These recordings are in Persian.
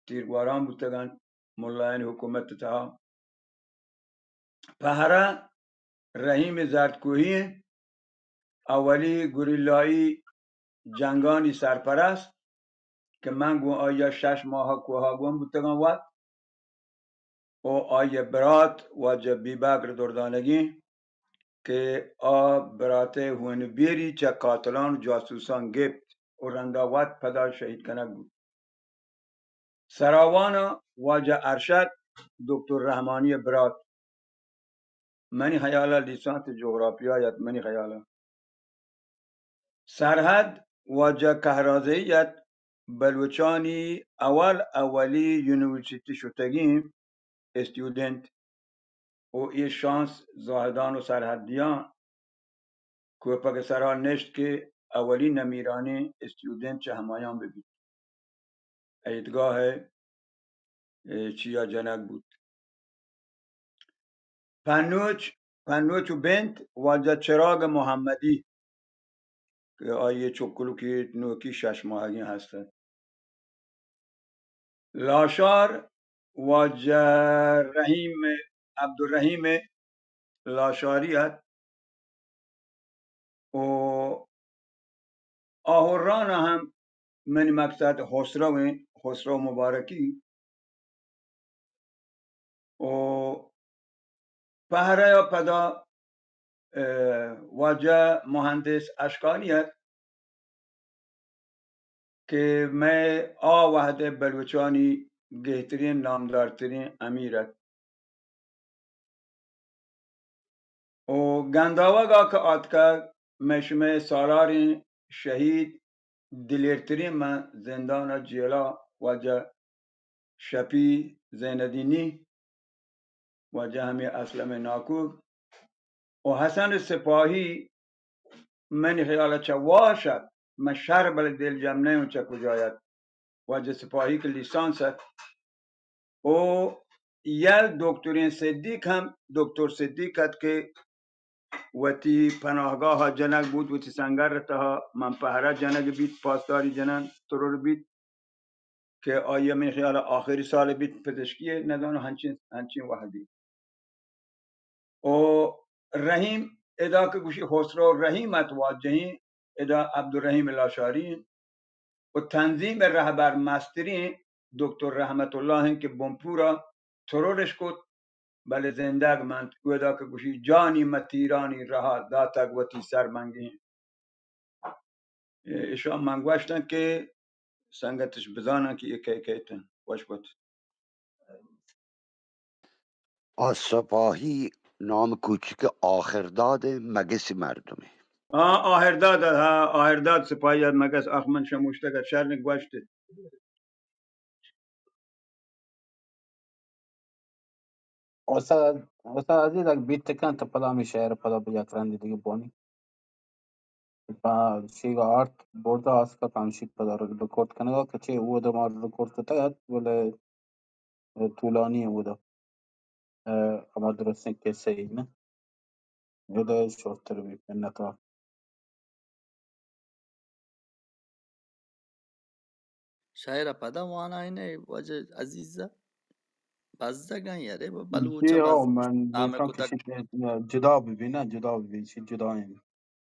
تیرباران بودتگن ملایان حکومت تا پهره رحیم زردکوهی اولی گوریلایی جنگانی سرپرست که من گو آیا 6 ماه کوها گون بودتگان وقت و آیا برات و جبی بکر دردانگی که برات هون بیری چه قاتلان و جاسوسان گفت و رنداوات پدا شهید کنک بود سراوانا واجه ارشد دکتر رحمانی برات منی خیالا لیسانس جغرافیایت منی خیالا سرحد واجه کهرازیت بلوچانی اولی یونیورسیتی شدگیم استودنت و ای شانس زاهدان و سرحدیان که پک سرها نشت که اولی نمیرانی استودنت چه همایان ببید ایدگاه چیا جنک بود پنوچ و بنت واجه چراغ محمدی که آیه چکلو که نوکی 6 ماهگی هستن لاشار واجه عبدالرحیم لاشاریت و آهوران هم من مقصد خسرو مبارکی و پهره یا پدا واجه مهندس اشکانیت که میں وحده بلوچانی گهترین نامدارترین امیرت و گنداوگا که آتکا مشمه سالاری شهید دلیرترین من زندان جیلا واجه شپی زیندینی واجه همی اسلم ناکوب و حسن سپاهی من خیال چه واشد من شهر بل دل جمنه و چه کجایت واجه سپاهی که لیسانست و یل دکترین صدیق هم دکتر صدیقت که وتی پناهگاه ها جنگ بود وتی سنگر رتها من پهره جنگ بیت پاسداری جنن ترور بیت که آیه من خیال آخری سال بیت پزشکی ندانو هنچین وحدی و رحیم ادا که گوشی خسرو رحیمت واجهی ادا عبدالرحیم لاشاری و تنظیم رهبر مستری دکتر رحمت الله که بمپورا ترورش کد بله زندگ من ادا که گوشی جانی متیرانی رها داتک وتی سر منگی ایشان منگوشتن که سنگتش بزانن که یکی کهتن واش بود سپاهی نام کوچک آخرداد مگس مردمه آهرداد سپاهی مگس آخمن شموشته که شرن گوشته Ostad Aziz ak bitte kan ta pada mi şehre pada biyatrandi دیگه boni ba shiga art borda aska tamshik pada record kanega که چه او da mar record kata wala طولانی او da ama درست که صحیح نه ده شورتر بی نتا شاعر پدا وانا اینه وجه عزیزه بزدگان یاره بلوچه چی بز ها من نام گفتم که کتک چی جدا ببینه جدا ببین چی جدا این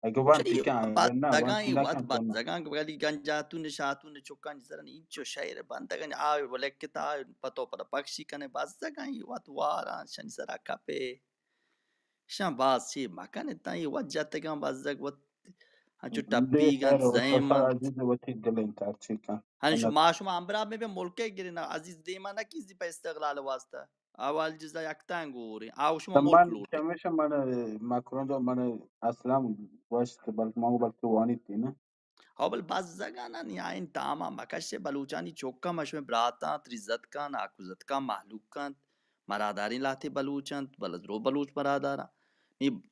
اگه وان چرا پیکن نه وان بزدگان چی این وقت نکن تو نه بزدگان که ولی گنجاتون شاتون چوکان سرن اینچو شاعر بندگان آی ولکتا پتو پدا پکشی کنه بزدگان این وقت واران شن سرا کپه شن باز چی مکان تایی وجه تگان بزدگ وقت هنچو ده تبیگان خیر استاد زیمن عزیز وقتی دلین تر چی کن هنشو ما شما امبرا می به ملکه گیرین عزیز دیما نکیزی په استقلال واسطه اول جزا یکتن گوری او شما ملک من لوٹی چمیشه من مکرون جو من اصلا باش که بلکه مانگو بلکه وانی تی نه اول بزدگان نیا این تاما مکش بلوچانی چوکا مشم براتا تریزت کان اکوزت کان محلوک کان مراداری لاتی بلوچند بلدرو بلوچ برادارا نی